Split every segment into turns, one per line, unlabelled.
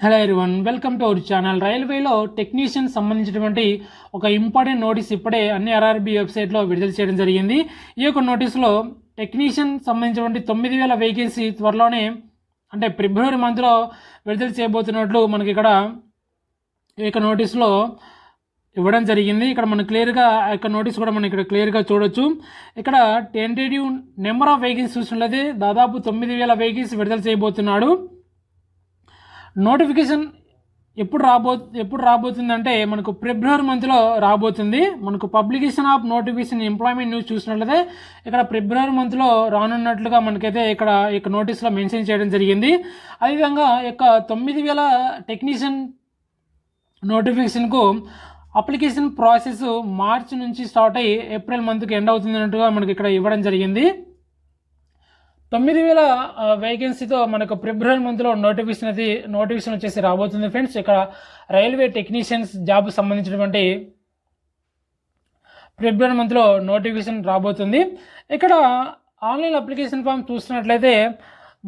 Hello everyone, welcome to our channel. రైల్వేలో technician సంబంధించినటువంటి ఒక ఇంపార్టెంట్ నోటీస్ ఇప్పుడే అన్ని ఆర్ఆర్బీ వెబ్సైట్లో విడుదల చేయడం జరిగింది. ఈ యొక్క నోటీస్లో టెక్నీషియన్ సంబంధించినటువంటి 9,000 వేకెన్సీ త్వరలోనే అంటే ఫిబ్రవరి మంత్లో విడుదల చేయబోతున్నట్లు మనకి ఇక్కడ ఈ యొక్క నోటీస్లో ఇవ్వడం జరిగింది. ఇక్కడ మనం క్లియర్గా ఆ యొక్క నోటీస్ కూడా మనం ఇక్కడ క్లియర్గా చూడొచ్చు. ఇక్కడ టెంటేటివ్ నెంబర్ ఆఫ్ వేకెన్సీ చూసినట్లయితే దాదాపు 9,000 వేకెన్సీ విడుదల చేయబోతున్నాడు. నోటిఫికేషన్ ఎప్పుడు రాబోతుందంటే మనకు ఫిబ్రవరి మంత్లో రాబోతుంది. మనకు publication of notification employment news చూసినట్లయితే ఇక్కడ ఫిబ్రవరి మంత్లో రానున్నట్లుగా మనకైతే ఇక్కడ నోటీస్లో మెన్షన్ చేయడం జరిగింది. అదేవిధంగా యొక్క 9,000 టెక్నీషియన్ నోటిఫికేషన్కు అప్లికేషన్ ప్రాసెస్ మార్చి నుంచి స్టార్ట్ అయ్యి ఏప్రిల్ మంత్కి ఎండ్ అవుతున్నట్టుగా మనకి ఇక్కడ ఇవ్వడం జరిగింది. 9,000 వేకెన్సీతో మనకు ఫిబ్రవరి మంత్లో నోటిఫికేషన్ వచ్చేసి రాబోతుంది ఫ్రెండ్స్. ఇక్కడ రైల్వే టెక్నీషియన్స్ జాబ్ సంబంధించినటువంటి ఫిబ్రవరి మంత్లో నోటిఫికేషన్ రాబోతుంది. ఇక్కడ ఆన్లైన్ అప్లికేషన్ ఫామ్ చూసినట్లయితే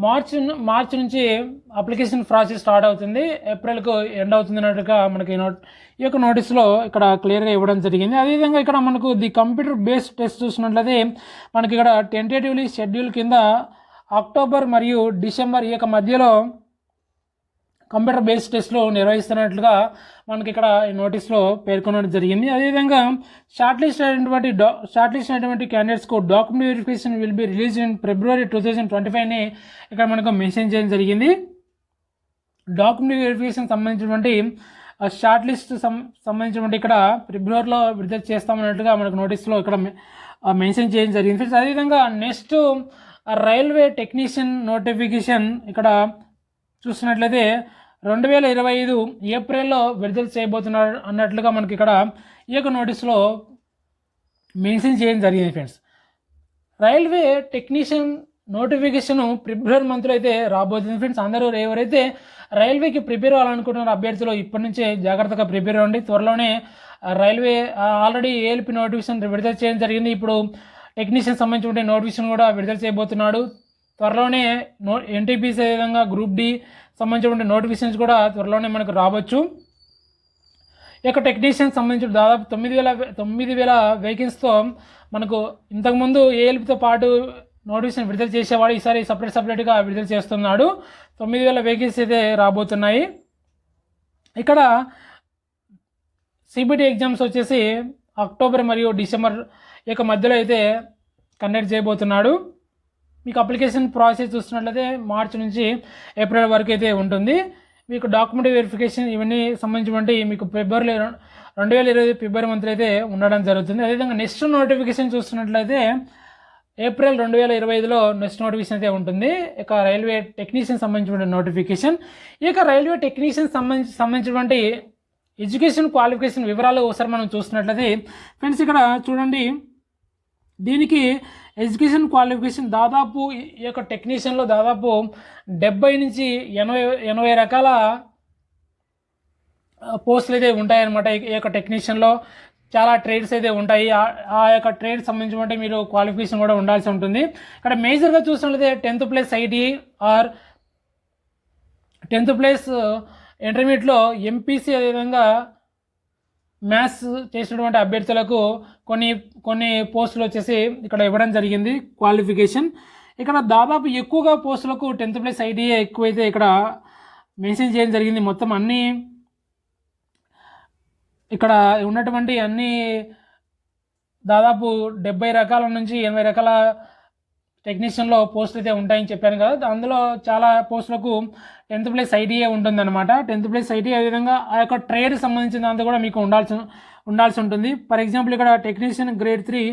మార్చి నుంచి అప్లికేషన్ ప్రాసెస్ స్టార్ట్ అవుతుంది, ఏప్రిల్కు ఎండ్ అవుతున్నట్టుగా మనకి ఈ యొక్క నోటీస్లో ఇక్కడ క్లియర్గా ఇవ్వడం జరిగింది. అదేవిధంగా ఇక్కడ మనకు ది కంప్యూటర్ బేస్డ్ టెస్ట్ చూసినట్లయితే మనకి ఇక్కడ టెంటేటివ్లీ షెడ్యూల్ కింద అక్టోబర్ మరియు డిసెంబర్ ఈ యొక్క మధ్యలో కంప్యూటర్ బేస్డ్ టెస్ట్లు నిర్వహిస్తున్నట్లుగా మనకి ఇక్కడ ఈ నోటీస్లో పేర్కొనడం జరిగింది. అదేవిధంగా షార్ట్ లిస్ట్ అయినటువంటి క్యాండిడేట్స్కు document verification will be release in February 2025ని ఇక్కడ మనకు మెన్షన్ చేయడం జరిగింది. డాక్యుమెంట్ వెరిఫికేషన్ సంబంధించినటువంటి షార్ట్ లిస్ట్ సంబంధించినటువంటి ఇక్కడ ఫిబ్రవరిలో విడుదల చేస్తామన్నట్టుగా మనకు నోటీస్లో ఇక్కడ మెన్షన్ చేయడం జరిగింది. అదేవిధంగా నెక్స్ట్ రైల్వే టెక్నీషియన్ నోటిఫికేషన్ ఇక్కడ చూసినట్లయితే 2025 ఏప్రిల్లో విడుదల చేయబోతున్నారు అన్నట్లుగా మనకి ఇక్కడ ఈ యొక్క నోటీస్లో మెన్షన్ చేయడం జరిగింది ఫ్రెండ్స్. రైల్వే టెక్నీషియన్ నోటిఫికేషన్ ఫిబ్రవరి మంత్లో అయితే రాబోతుంది ఫ్రెండ్స్. అందరూ ఎవరైతే రైల్వేకి ప్రిపేర్ అవ్వాలనుకుంటున్న అభ్యర్థులు ఇప్పటి నుంచే జాగ్రత్తగా ప్రిపేర్ అవ్వండి. త్వరలోనే రైల్వే ఆల్రెడీ ఏఎల్పి నోటిఫికేషన్ విడుదల చేయడం జరిగింది. ఇప్పుడు టెక్నీషియన్ సంబంధించిన నోటిఫికేషన్ కూడా విడుదల చేయబోతున్నాడు. త్వరలోనే ఎన్టీపీసీ విధంగా గ్రూప్ డి సంబంధించిన నోటిఫికేషన్స్ కూడా త్వరలోనే మనకు రావచ్చు. ఈ యొక్క టెక్నీషియన్ సంబంధించిన దాదాపు 9,000 వేకెన్సీతో మనకు ఇంతకుముందు ఏఎల్పితో పాటు నోటిఫికేషన్ విడుదల చేసేవాడు, ఈసారి సపరేట్గా విడుదల చేస్తున్నాడు. 9,000 వేకెన్సీ అయితే రాబోతున్నాయి. ఇక్కడ సిబిటి ఎగ్జామ్స్ వచ్చేసి అక్టోబర్ మరియు డిసెంబర్ ఈ యొక్క మధ్యలో అయితే కండక్ట్ చేయబోతున్నాడు. మీకు అప్లికేషన్ ప్రాసెస్ చూస్తున్నట్లయితే మార్చి నుంచి ఏప్రిల్ వరకు అయితే ఉంటుంది. మీకు డాక్యుమెంట్ వెరిఫికేషన్ ఇవన్నీ సంబంధించినటువంటి మీకు 2020 ఫిబ్రవరి మంత్లో అయితే ఉండడం జరుగుతుంది. అదేవిధంగా నెక్స్ట్ నోటిఫికేషన్ చూస్తున్నట్లయితే ఏప్రిల్ 2025లో నెక్స్ట్ నోటిఫికేషన్ అయితే ఉంటుంది. ఇక రైల్వే టెక్నీషియన్ సంబంధించిన నోటిఫికేషన్. ఈ యొక్క రైల్వే టెక్నీషియన్ సంబంధించినటువంటి ఎడ్యుకేషన్ క్వాలిఫికేషన్ వివరాలు ఒకసారి మనం చూస్తున్నట్లయితే ఫ్రెండ్స్ ఇక్కడ చూడండి, దీనికి ఎడ్యుకేషన్ క్వాలిఫికేషన్ దాదాపు ఈ యొక్క టెక్నీషియన్లో దాదాపు 70 నుంచి 80 రకాల పోస్టులు అయితే ఉంటాయన్నమాట. ఈ యొక్క టెక్నీషియన్లో చాలా ట్రేడ్స్ అయితే ఉంటాయి. ఆ యొక్క ట్రేడ్ సంబంధించి మీరు క్వాలిఫికేషన్ కూడా ఉండాల్సి ఉంటుంది. ఇక్కడ మేజర్గా చూసినట్లయితే 10th plus IT or 10th plus ఇంటర్మీడియట్లో ఎంపీసీ అదేవిధంగా మ్యాథ్స్ చేసినటువంటి అభ్యర్థులకు కొన్ని పోస్టులు వచ్చేసి ఇక్కడ ఇవ్వడం జరిగింది క్వాలిఫికేషన్. ఇక్కడ దాదాపు ఎక్కువగా పోస్టులకు 10th ప్లస్ ఐటీఏ ఎక్కువైతే ఇక్కడ మెన్షన్ చేయడం జరిగింది. మొత్తం అన్నీ ఇక్కడ ఉన్నటువంటి అన్ని దాదాపు 70 రకాల నుంచి 80 రకాల టెక్నీషియన్లో పోస్టులు అయితే ఉంటాయని చెప్పాను కదా. అందులో చాలా పోస్టులకు 10th ప్లస్ ఐటీఏ ఉంటుందన్నమాట. 10th ప్లస్ ఐటీఏ అదేవిధంగా ఆ యొక్క ట్రేడ్ సంబంధించిన దాంతో కూడా మీకు ఉండాల్సి ఉంటుంది. ఫర్ ఎగ్జాంపుల్ ఇక్కడ టెక్నీషియన్ గ్రేడ్ 3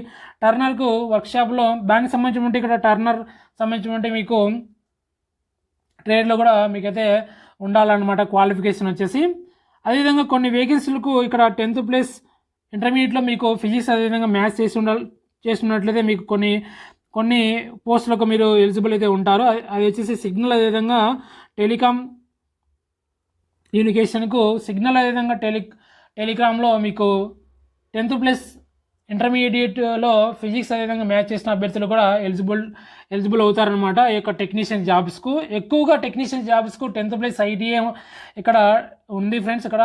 టర్నర్కు వర్క్షాప్లో దానికి సంబంధించి ఇక్కడ టర్నర్ సంబంధించి మీకు ట్రేడ్లో కూడా మీకైతే ఉండాలన్నమాట క్వాలిఫికేషన్ వచ్చేసి. అదేవిధంగా కొన్ని వేకెన్సీలకు ఇక్కడ 10th ప్లస్ ఇంటర్మీడియట్లో మీకు ఫిజిక్స్ అదేవిధంగా మ్యాథ్స్ చేస్తున్నట్లయితే మీకు కొన్ని పోస్టులకు మీరు ఎలిజిబుల్ అయితే ఉంటారు. అది వచ్చేసి సిగ్నల్ అదేవిధంగా టెలికామ్ కమ్యూనికేషన్కు సిగ్నల్ అదేవిధంగా టెలికామ్లో మీకు 10th ప్లస్ ఇంటర్మీడియట్లో ఫిజిక్స్ అదేవిధంగా మ్యాథ్స్ చేసిన అభ్యర్థులు కూడా ఎలిజిబుల్ అవుతారనమాట ఈ యొక్క టెక్నీషియన్ జాబ్స్కు. ఎక్కువగా టెక్నీషియన్ జాబ్స్కు 10th ప్లస్ ఐటీఐ ఇక్కడ ఉంది ఫ్రెండ్స్. ఇక్కడ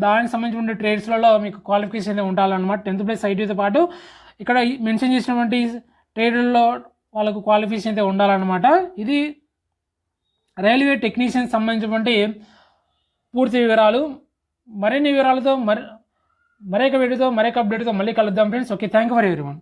దానికి సంబంధించిన ట్రేడ్స్లలో మీకు క్వాలిఫికేషన్ ఉండాలన్నమాట. 10th ప్లస్ ఐటీతో పాటు ఇక్కడ మెన్షన్ చేసినటువంటి ట్రేడ్లలో వాళ్ళకు క్వాలిఫికేషన్ అయితే ఉండాలన్నమాట. ఇది రైల్వే టెక్నీషియన్ సంబంధించినటువంటి పూర్తి వివరాలు. మరిన్ని వివరాలతో మరొక వీడియోతో మరొక అప్డేట్తో మళ్ళీ కలుద్దాం friends. Okay, thank you for everyone.